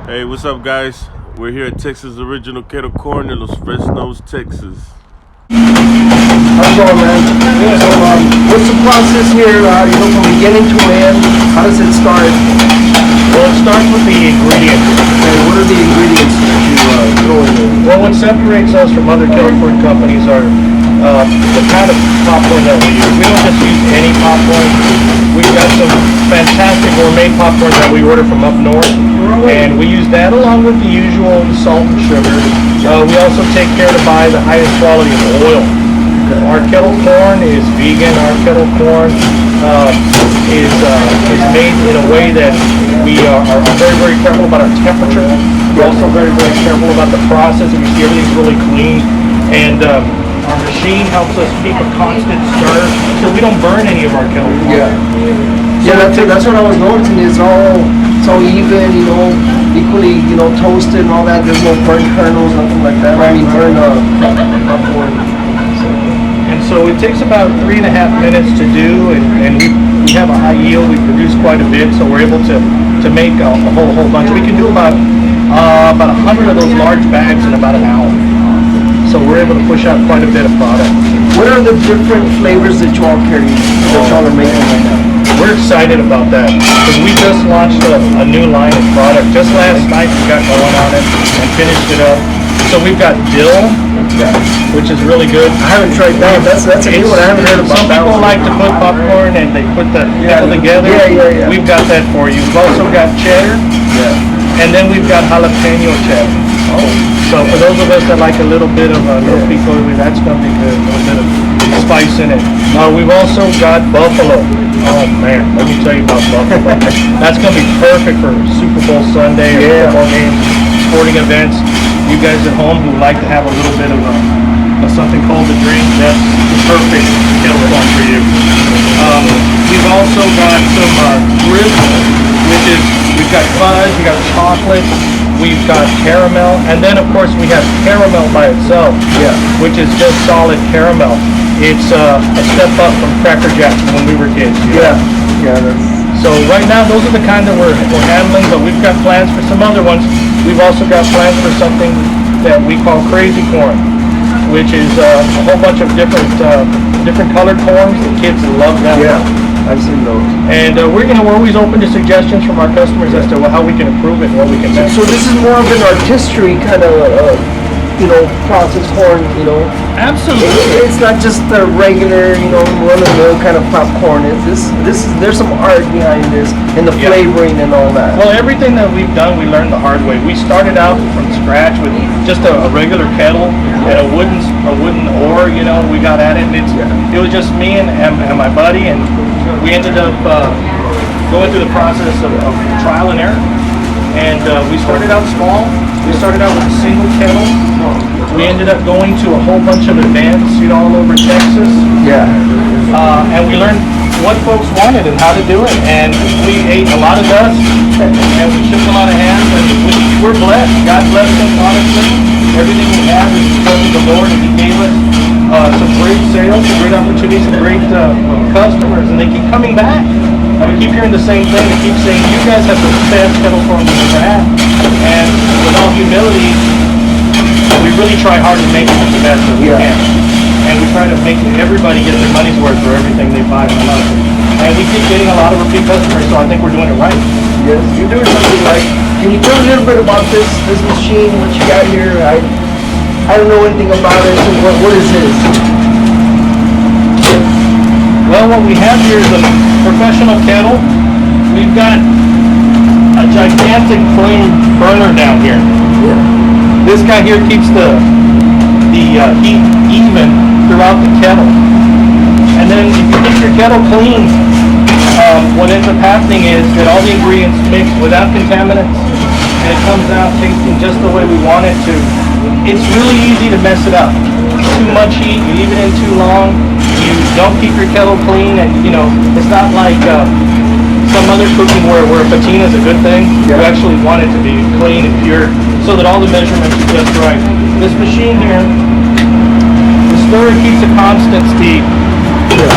Hey, what's up, guys? We're here at Texas Original Kettle Corn in Los Fresnos, Texas. How's it going, man? Good. So, what's the process here? From beginning to end, how does it start? Well, it starts with the ingredients. Okay, what are the ingredients that you throw in there? Well, what separates us from other kettle corn companies are the kind of popcorn that we use. We don't just use any popcorn. We've got some fantastic gourmet popcorn that we order from up north, and we use that along with the usual salt and sugar. We also take care to buy the highest quality of oil. Our kettle corn is vegan. Our kettle corn is made in a way that we are very, very careful about our temperature. We're also very, very careful about the process, and you see everything's really clean. And our machine helps us keep a constant stir so we don't burn any of our kettle corn. That's what I was noticing. It's all even, equally, toasted and all that. There's no burnt kernels, nothing like that. I mean, burnt popcorn. And so it takes about 3.5 minutes to do, and we have a high yield. We produce quite a bit, so we're able to make a whole bunch. We can do about 100 of those large bags in about an hour. So we're able to push out quite a bit of product. What are the different flavors that you all carry, that y'all are making right now? We're excited about that because we just launched a new line of product. Just last night we got going on it and finished it up. So we've got dill, which is really good. I haven't tried that. That's a new one. I haven't heard about that. Some people like to put popcorn and they put the pickle together. Yeah. We've got that for you. We've also got cheddar. And then we've got jalapeno cheddar. So for those of us that like a little bit of pico, that's going to be good. A little bit of spice in it. We've also got buffalo. Oh man, let me tell you about buffalo. That's going to be perfect for Super Bowl Sunday or football games, sporting events. You guys at home who like to have a little bit of something cold to drink, that's the perfect kettle corn for you. We've also got some drizzle, which is, we've got fudge, we've got chocolate, we've got caramel, and then of course we have caramel by itself, which is just solid caramel. It's a step up from Cracker Jacks when we were kids. So right now those are the kind that we're handling, but we've got plans for some other ones. We've also got plans for something that we call crazy corn, which is a whole bunch of different colored corns. The kids love that. I've seen those. And we're always open to suggestions from our customers as to how we can improve it and what we can do. So this is more of an artistry kind of processed corn, Absolutely. It's not just the regular, run-of-the-mill kind of popcorn. There's some art behind this and the flavoring and all that. Well, everything that we've done, we learned the hard way. We started out from scratch with just a regular kettle and a wooden oar. We got at it, and it was just me and my buddy, and we ended up going through the process of trial and error. And we started out small. We started out with a single kettle. We ended up going to a whole bunch of events, all over Texas. And we learned what folks wanted and how to do it. And we ate a lot of dust, and we shook a lot of hands, and we're blessed. God blessed us, honestly. Everything we have is because of the Lord, and He gave us some great sales, some great opportunities, some great customers, and they keep coming back. And we keep hearing the same thing. They keep saying, you guys have the best kettle corn we've ever had. And with all humility, we really try hard to make it the best that we can. And we try to make everybody get their money's worth for everything they buy from us. And we keep getting a lot of repeat customers, so I think we're doing it right. Yes, you're doing something right. Can you tell a little bit about this machine, what you got here? I don't know anything about it. So what is this? Well, what we have here is a professional kettle. We've got a gigantic flame burner down here. This guy here keeps the heat even throughout the kettle. And then if you keep your kettle clean, what ends up happening is that all the ingredients mix without contaminants, and it comes out tasting just the way we want it to. It's really easy to mess it up. Too much heat, you leave it in too long, you don't keep your kettle clean, and it's not like some other cooking where patina is a good thing. You actually want it to be clean and pure so that all the measurements are just right. This machine here, the stirrer keeps a constant speed,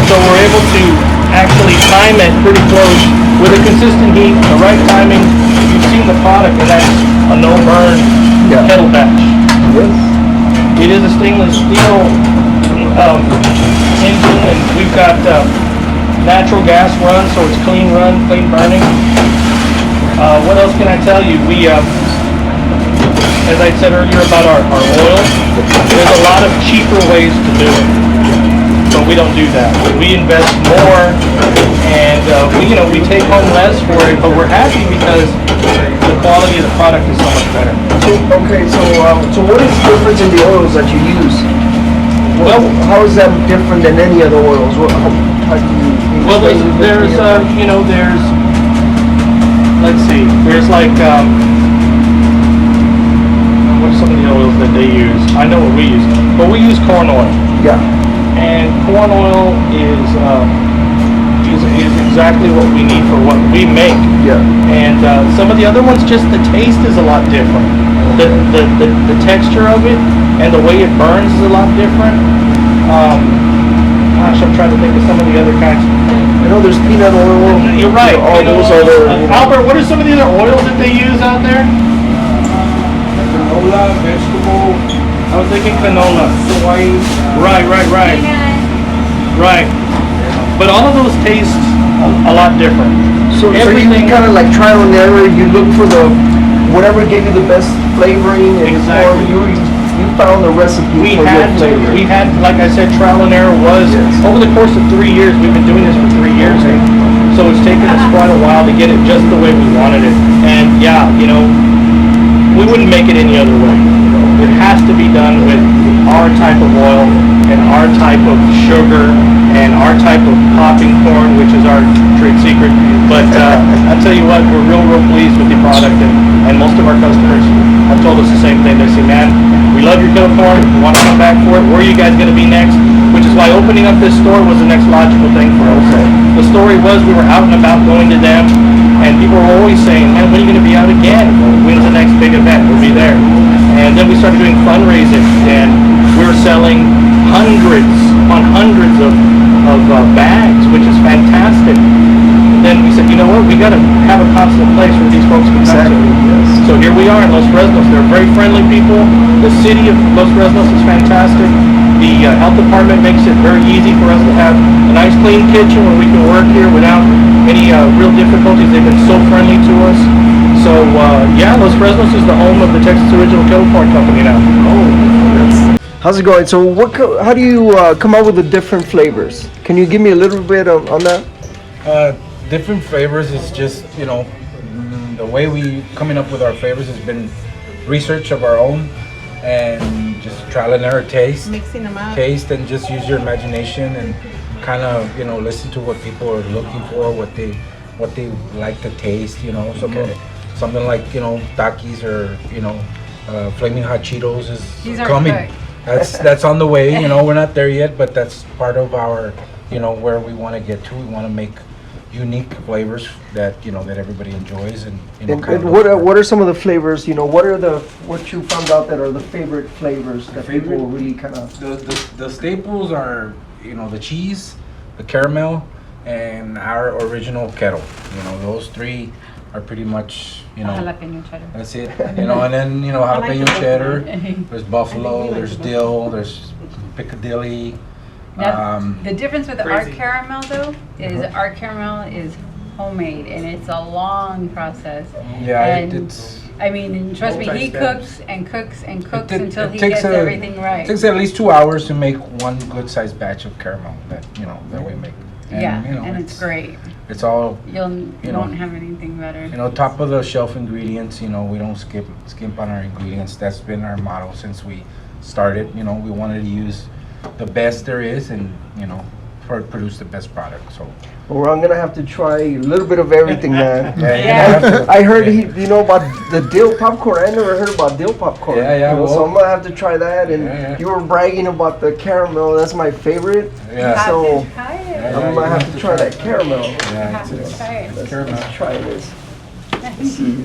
so we're able to actually time it pretty close with a consistent heat, the right timing. You've seen the product, and that's no burn kettle batch. Yes. It is a stainless steel engine, and we've got natural gas run, so it's clean run, clean burning. What else can I tell you? We, as I said earlier about our oil, there's a lot of cheaper ways to do it, but we don't do that. We invest more, and we take home less for it, but we're happy because the quality of the product is so much better. So what is the difference in the oils that you use? Well, how is that different than any other oils? How do you? Well, there's let's see, there's like what's some of the oils that they use? I know what we use, but we use corn oil. Yeah. And corn oil is exactly what we need for what we make. Yeah. And some of the other ones, just the taste is a lot different. The texture of it and the way it burns is a lot different. Gosh, I'm trying to think of some of the other kinds. I know there's peanut oil. You're right. All those other. Albert, what are some of the other oils that they use out there? Canola, vegetable, I was thinking canola. soy. Right. But all of those taste a lot different. So you kind of like trial and error. You look for whatever gave you the best flavoring, and Exactly. you found the recipe for your flavor. We had, like I said, trial and error was over the course of 3 years. We've been doing this for 3 years, so it's taken us quite a while to get it just the way we wanted it. And yeah, we wouldn't make it any other way. It has to be done with our type of oil and our type of sugar and our type of popping corn, which is our trade secret. But I tell you what, we're real pleased with the product, and most of our customers have told us the same thing. They say, man, we love your kettle corn, we want to come back for it. Where are you guys going to be next? Which is why opening up this store was the next logical thing for us. The story was we were out and about going to them, and people were always saying, man, when are you going to be out again? When's the next big event? We'll be there. And then we started doing fundraising, and we were selling hundreds of bags, which is fantastic. Then we said, you know what, we got to have a constant place where these folks can come to. Yes. So here we are in Los Fresnos. They're very friendly people. The city of Los Fresnos is fantastic. The health department makes it very easy for us to have a nice clean kitchen where we can work here without any real difficulties. They've been so friendly to us. So Los Fresnos is the home of the Texas Original Kettle Corn Company now. How's it going? So how do you come up with the different flavors? Can you give me a little bit on that? Different flavors is just, the way we coming up with our flavors has been research of our own and just trial and error taste. Mixing them up. Taste and just use your imagination and kind of, listen to what people are looking for, what they like to taste, something like, Takis or, Flaming Hot Cheetos These is are coming. good. That's on the way, we're not there yet, but that's part of our, where we want to get to. We want to make unique flavors that that everybody enjoys and what are some of the flavors? What you found out that are the favorite flavors that people really kind of. the staples are the cheese, the caramel, and our original kettle. Those three are pretty much Jalapeno cheddar. that's it. And then jalapeno cheddar. There's buffalo. There's dill. There's Piccadilly. Now, the difference with our Crazy. caramel though is our caramel is homemade and it's a long process. Yeah, And it's. I mean, and trust me, he Multi-steps. cooks and cooks and cooks It until he takes gets everything right. It takes at least 2 hours to make one good sized batch of caramel that we make. And, Yeah, and it's great. It's all You know, won't have anything better. top of the shelf ingredients. We don't skimp on our ingredients. That's been our motto since we started. We wanted to use the best there is and produce the best product. So Well, I'm gonna have to try a little bit of everything, man. Yeah. I heard about the dill popcorn. I never heard about dill popcorn. Yeah, so well- I'm gonna have to try that. And Yeah. you were bragging about the caramel. That's my favorite. You yeah. have So- to try it. Yeah. I'm gonna have to try that caramel. You Yeah, have to try it. Let's try this. Let's see.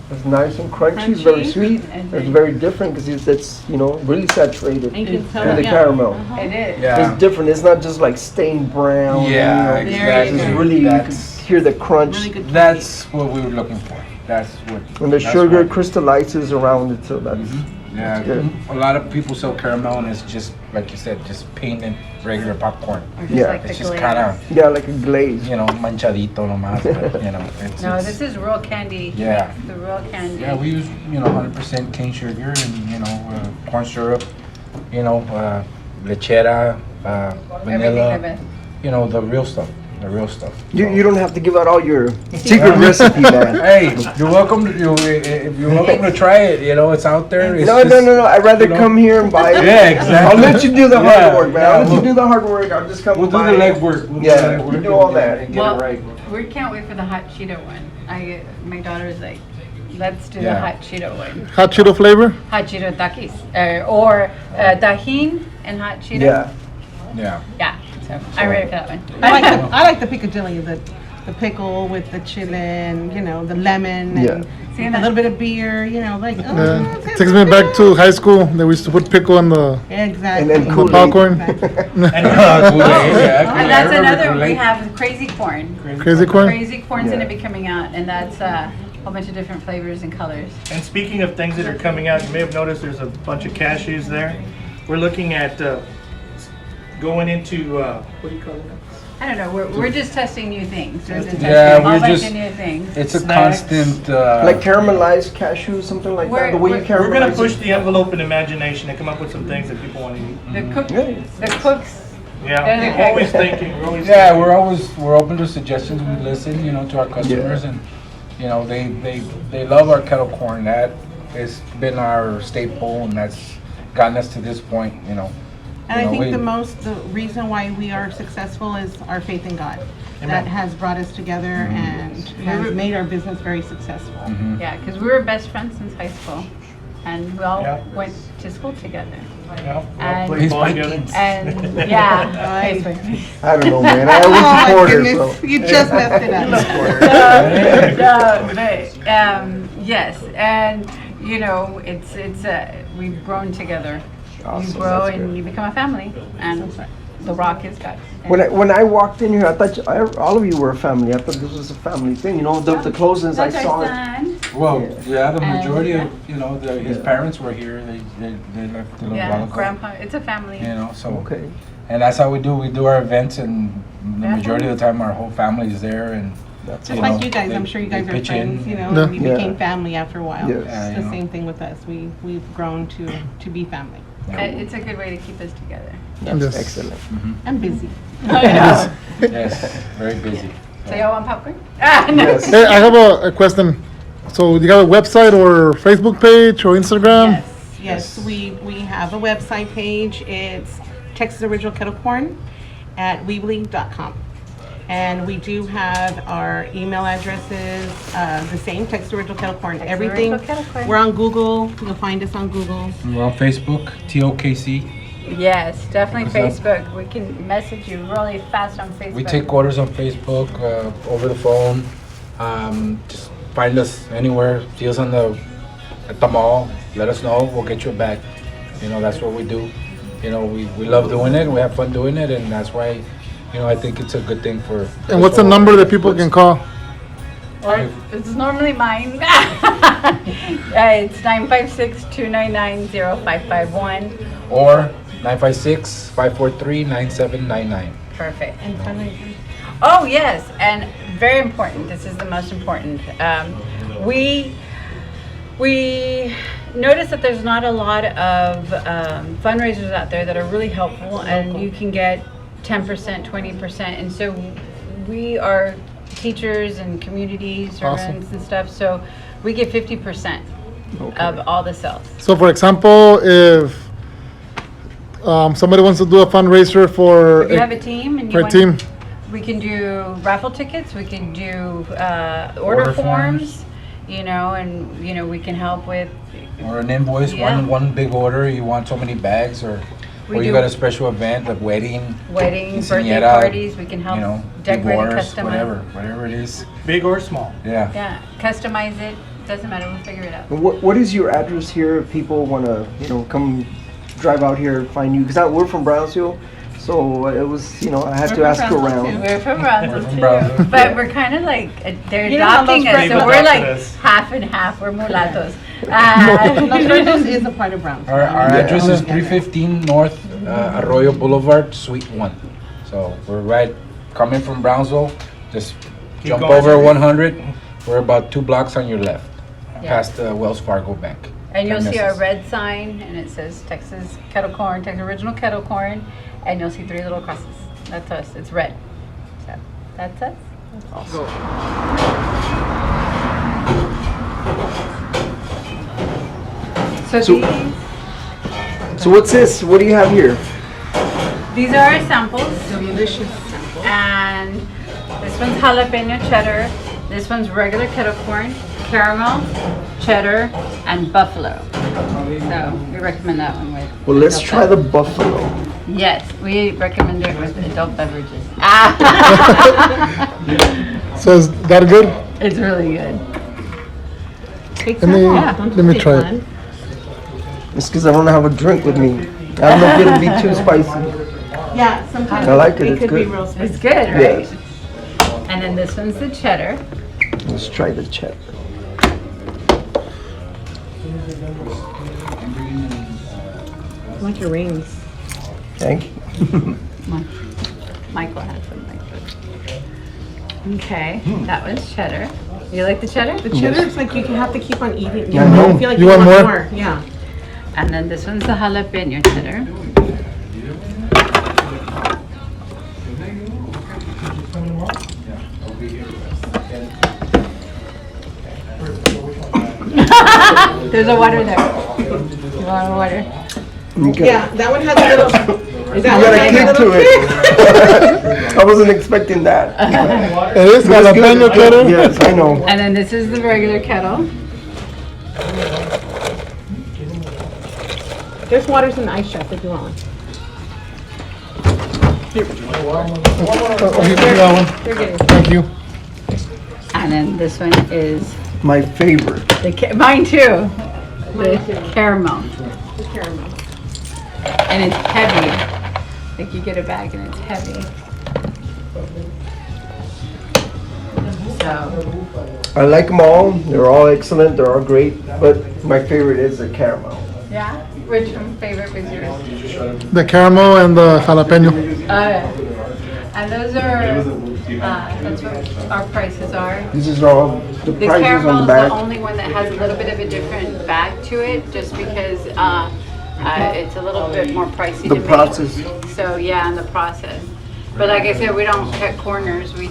It's nice and crunchy. It's very Crunchy, sweet. and It's then- very different because it's really saturated You can tell, with the yeah. caramel. It is. Yeah. It's different. It's not just like stained brown. Yeah, It's exactly. really you can That's- hear the crunch. Really good. That's what we were looking for. that's what. And the that's sugar what- crystallizes around it, so that's Yeah, good. a lot of people sell caramel, and it's just like you said, just plain and regular popcorn. Or just Yeah. like the It's just glaze. kind of, yeah, like a glaze. manchadito nomás, but, it's, No, it's- this is real candy. Yeah. The real candy. Yeah, we use, 100% cane sugar and, corn syrup, lechera, Everything vanilla, of it. the real stuff, You don't have to give out all your secret recipe, man. Hey, you're welcome to try it, it's out there. It's No, just, I'd rather you know. come here and buy it. Yeah, exactly. I'll let you do the hard work, man. I'll let you we'll- do the hard work. I'll just come We'll do buy the it. legwork. Yeah, you do all that. And get Well, it right. we can't wait for the hot Cheeto one. My daughter's like, let's do the Yeah. hot Cheeto one. Hot Cheeto flavor? Hot Cheeto takis. Or tajin and hot Cheeto. Yeah. Yeah. Yeah. So I'm ready for that one. I like the picadilly, the pickle with the chili and the lemon Yeah. and See a that? little bit of beer. Yeah. Takes me back to high school. They used to put pickle in the Exactly. And then the Kool-Aid. popcorn. And that's another, we have crazy corn. Crazy corn? Crazy corn's Yeah. gonna be coming out, and that's a whole bunch of different flavors and colors. And speaking of things that are coming out, you may have noticed there's a bunch of cashews there. We're looking at going into, what do you call it? I don't know, we're just testing new things. We're just Yeah, testing we're all bunch just- of new things. It's a Snacks. constant. Like caramelized cashews, something like that. The way you We're caramelize We're gonna it. push the envelope in imagination and come up with some things that people want to eat. The Yeah. cooks, Yeah, They're the we're always cookers. thinking, we're always Yeah, thinking. we're open to suggestions. We listen, to our customers, and they love our kettle corn. That has been our staple, and that's gotten us to this point. And I think we- the reason why we are successful is our faith in God. Amen. That has brought us together and has made our business very successful. yeah, because we were best friends since high school, and we all Yeah. went to school together. Yeah, we all And- play He's ball together. Vikings. And yeah, Right. I don't know, man. I was supporter, goodness, so. you just messed it up. yes, and it's we've grown together. Awesome, You grow that's and good. you become a family, and the rock is God. When I walked in here, I thought all of you were a family. I thought this was a family thing. The closings I That's saw. our It. son. Well, yeah, the And- majority of his parents were here. They left a little while Yeah, ago. grandpa. It's a family. So Okay. and that's how we do. We do our events, and the Yeah. majority of the time, our whole family is there, and That's Just You like know, you guys, they- I'm sure you they guys are pitch in. friends, Yeah. we Yeah. became family after a while. Yes. Yeah, It's you the know. same thing with us. We've grown to be family It's a good way to keep us together. That's Yes. excellent. and busy. I know. yes, very busy. So y'all want popcorn? Ah, no. Yes. Hey, I have a question. So, do you have a website or Facebook page or Instagram? Yes, we have a website page. It's Texas Original Kettle Corn at weebly.com. And we do have our email addresses, the same, Texas Original Kettle Corn. Texas Everything. Original Kettle Corn. We're on Google. You'll find us on Google. We're on Facebook, TOKC. Yes, definitely What's up? Facebook. We can message you really fast on Facebook. We take orders on Facebook, over the phone. Just find us anywhere. See us at the mall. Let us know. We'll get you a bag. That's what we do. We love doing it. We have fun doing it, and that's why, I think it's a good thing for. And what's the number that people can call? Or it's normally mine. It's 956-299-0551. Or 956-543-9799. Perfect. Oh, yes, and very important. This is the most important. We notice that there's not a lot of fundraisers out there that are really helpful, and you can get 10%, 20%, and so we are teachers and community servants and stuff, so we get 50% of all the sales. So, for example, if somebody wants to do a fundraiser for If you have a team and you for a want, team, we can do raffle tickets, we can do order forms, and we can help with. Or an invoice, Yeah. one big order. You want so many bags, or We you do- got a special event, a wedding, Weddings, birthday quinceañera, parties, we can help decorate and divorce, customize. whatever it is. Big or small. Yeah. Yeah, customize it, doesn't matter, we'll figure it out. What is your address here if people want to, come drive out here and find you? Because we're from Brownsville, So it was, you know, I had to ask around. We're from Brownsville from too. Brownsville. But we're kind of like, they're You know how adopting Los us, so Fresnos we're like adopted us. half and half. We're mulattoes. Los Fresnos is a part of Brownsville. Our address is 315 North Arroyo Boulevard, Suite 1. So we're right coming from Brownsville. Just jump going, over sir. 100. We're about 2 blocks on your left, Yeah. past the Wells Fargo Bank. And you'll see our Premises. red sign, and it says Texas Kettle Corn, Texas Original Kettle Corn, and you'll see 3 little crosses. That's us. It's red. So that's us. So, So- So what's this? What do you have here? these are our samples. Delicious samples. And this one's jalapeno cheddar. This one's regular kettle corn, caramel, cheddar, and buffalo. So we recommend that one with. Well, let's adult try the buffalo. Yes, we recommend it with adult beverages. So is that good? It's really good. Take Let me, some off. Don't let me take try one. it. It's because I don't have a drink with me. I don't know if it'll be too spicy. Yeah, sometimes I like it, it it's could be good. real spicy. It's good, right? Yes. And then this one's the cheddar. Let's try the cheddar. I like your rings. Thank you. Michael has some like this. Okay, that was cheddar. You like the cheddar? The cheddar is like you can have to keep on eating. Yeah, I know. I feel like You you, want want more? Yeah. And then this one's the jalapeno cheddar. There's a water there. You want a water? Okay. Yeah, that one has a little. You got a kick to it. I wasn't expecting that. It is jalapeno cheddar. Yes, I know. And then this is the regular kettle. There's waters in the ice chest if you want one. Oh, you do that one. They're good. Thank you. And then this one is My favorite. mine too. The caramel. The caramel. And it's heavy. Like you get a bag and it's heavy. So, I like them all. They're all excellent. They're all great. But my favorite is the caramel. yeah. Which one favorite was yours? The caramel and the jalapeno. And those are, that's what our prices are. This is all the The prices caramel on the is back. the only one that has a little bit of a different bag to it, just because it's a little bit more pricey to The make. process. So yeah, and the process. But like I said, we don't cut corners. We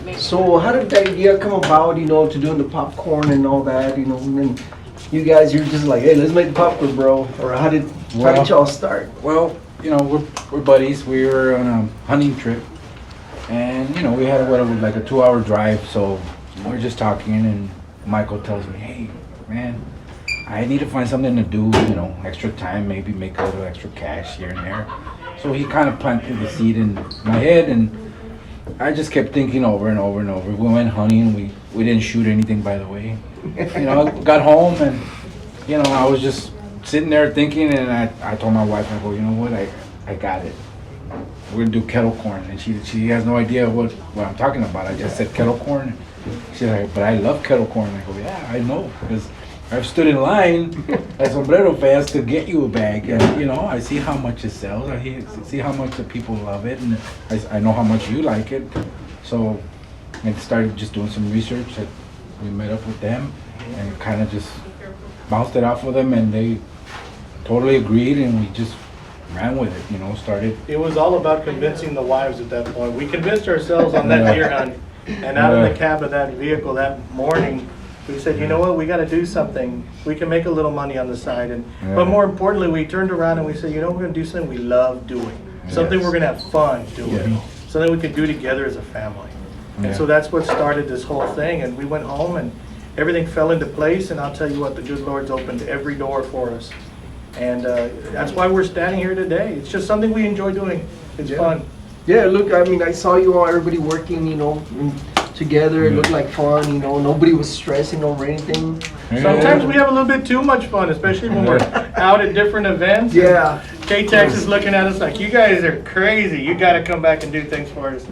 make. So how did the idea come about, you know, to doing the popcorn and all that, you know, and then you guys, you're just like, hey, let's make popcorn, bro. Or how did y'all start? Well, you know, we're buddies. We were on a hunting trip, and you know, we had like a 2-hour drive. So we're just talking, and Michael tells me, "Hey, man, I need to find something to do. You know, extra time, maybe make a little extra cash here and there." So he kind of planted the seed in my head, and I just kept thinking over and over and over. We went hunting. We didn't shoot anything, by the way. You know, I got home, and you know, I was just sitting there thinking, and I told my wife, I go, you know what, I got it. We're gonna do kettle corn, and she has no idea what I'm talking about. I just said kettle corn. She's like, but I love kettle corn. I go, yeah, I know, because I've stood in line at Sombrero Fest to get you a bag, and you know, I see how much it sells. I see how much the people love it, and I know how much you like it. So I started just doing some research. We met up with them and kind of just bounced it off with them, and they totally agreed, and we just ran with it, you know, started. It was all about convincing the wives at that point. We convinced ourselves on that deer hunt, and out in the cab of that vehicle that morning, we said, you know what, we got to do something. We can make a little money on the side, but more importantly, we turned around and we said, you know, we're going to do something we love doing, something we're going to have fun doing, something we can do together as a family. And so that's what started this whole thing, and we went home and everything fell into place, and I'll tell you what, the good Lord's opened every door for us. And that's why we're standing here today. It's just something we enjoy doing. It's fun. Yeah, look, I mean, I saw you all, everybody working, you know, and together. It looked like fun, you know. Nobody was stressing over anything. Sometimes we have a little bit too much fun, especially when we're out at different events. Yeah. K-Tex is looking at us like, you guys are crazy. You got to come back and do things for us.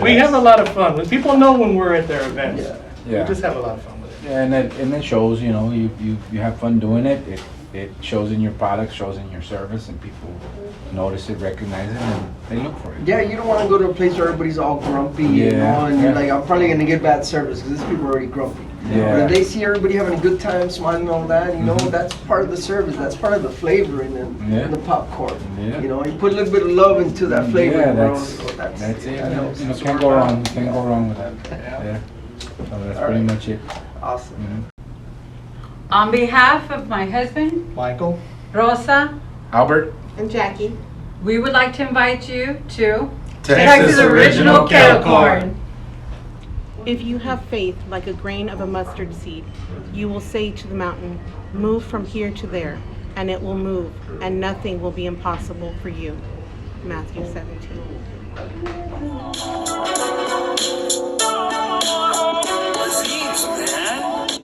We have a lot of fun. When people know when we're at their events. Yeah. We just have a lot of fun with it. Yeah, and it shows, you know, you have fun doing it. It shows in your product, shows in your service, and people notice it, recognize it, and they look for it. Yeah, you don't want to go to a place where everybody's all grumpy, you know, and you're like, I'm probably going to get bad service because these people are already grumpy. Yeah. But if they see everybody having a good time, smiling and all that, you know, that's part of the service. That's part of the flavor in the popcorn. Yeah. You know, you put a little bit of love into that flavor. Yeah, bro, that's so it. That You helps. know, can't go wrong. Can't go wrong with that. Yeah. So that's pretty much it. Awesome. On behalf of my husband, Michael? Rosa, Albert. And Jackie. we would like to invite you to Texas Original Kettle Corn. If you have faith like a grain of a mustard seed, you will say to the mountain, move from here to there, and it will move, and nothing will be impossible for you. Matthew 17.